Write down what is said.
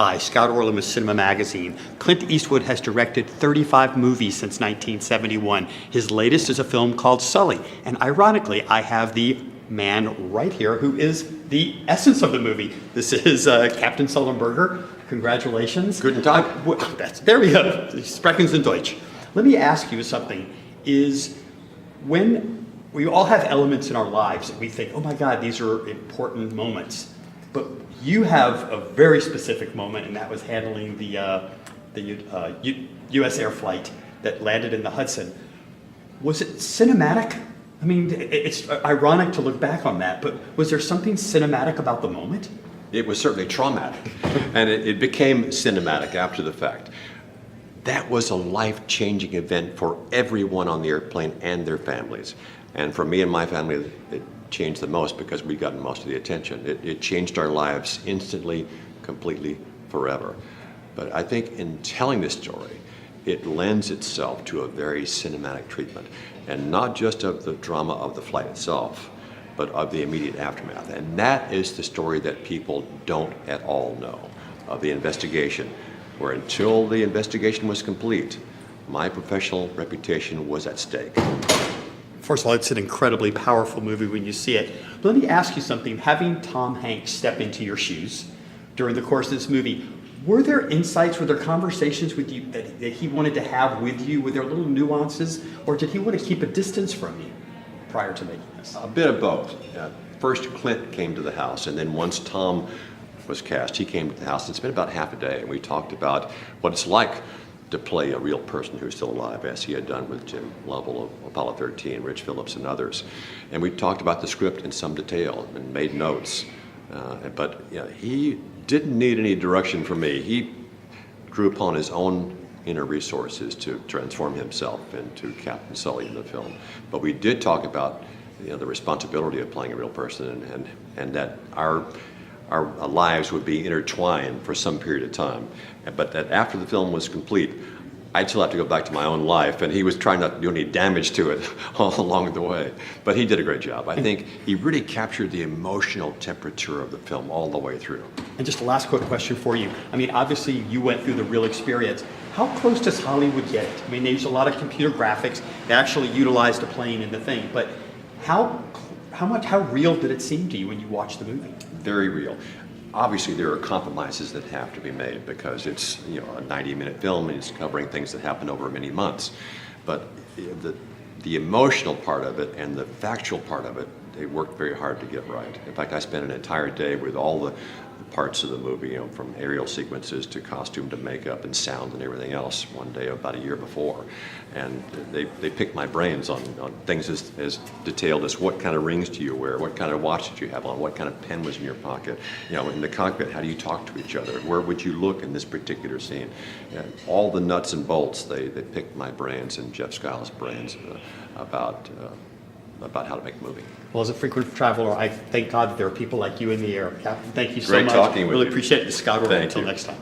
Hi, Scott Orlin with CINEMA-Magazin. Clint Eastwood has directed 35 movies since 1971. His latest is a film called Sully. And ironically, I have the man right here who is the essence of the movie. This is Captain Sullenberger. Congratulations. Guten Tag. There we go. Sprechen Sie Deutsch. Let me ask you something. Is when we all have elements in our lives that we think, oh my God, these are important moments. But you have a very specific moment, and that was handling the U.S. air flight that landed in the Hudson. Was it cinematic? I mean, it's ironic to look back on that, but was there something cinematic about the moment? It was certainly traumatic, and it became cinematic after the fact. That was a life-changing event for everyone on the airplane and their families. And for me and my family, it changed the most because we got most of the attention. It changed our lives instantly, completely, forever. But I think in telling this story, it lends itself to a very cinematic treatment, and not just of the drama of the flight itself, but of the immediate aftermath. And that is the story that people don't at all know, of the investigation, where until the investigation was complete, my professional reputation was at stake. First of all, it's an incredibly powerful movie when you see it. But let me ask you something. Having Tom Hanks step into your shoes during the course of this movie, were there insights, were there conversations with you that he wanted to have with you? Were there little nuances, or did he want to keep a distance from you prior to making this? A bit of both. First, Clint came to the house, and then once Tom was cast, he came to the house and spent about half a day, and we talked about what it's like to play a real person who's still alive, as he had done with Jim Lovell of Apollo 13, Rich Phillips, and others. And we talked about the script in some detail and made notes. But he didn't need any direction from me. He drew upon his own inner resources to transform himself into Captain Sully in the film. But we did talk about the responsibility of playing a real person, and that our lives would be intertwined for some period of time. But that after the film was complete, I'd still have to go back to my own life, and he was trying not to do any damage to it all along the way. But he did a great job. I think he really captured the emotional temperature of the film all the way through. And just a last quick question for you. I mean, obviously you went through the real experience. How close does Hollywood get it? I mean, they use a lot of computer graphics. They actually utilized a plane in the thing. But how real did it seem to you when you watched the movie? Very real. Obviously, there are compromises that have to be made because it's a 90-minute film and it's covering things that happen over many months. But the emotional part of it and the factual part of it, they worked very hard to get right. In fact, I spent an entire day with all the parts of the movie, from aerial sequences to costume to makeup and sound and everything else, one day about a year before. And they picked my brains on things as detailed as what kind of rings do you wear, what kind of watch did you have on, what kind of pen was in your pocket, in the cockpit, how do you talk to each other, where would you look in this particular scene. And all the nuts and bolts, they picked my brains and Jeff Skiles' brains about how to make a movie. Well, as a frequent traveler, I thank God that there are people like you in the air. Captain, thank you so much. Great talking with you. Really appreciate it. Scott, until next time.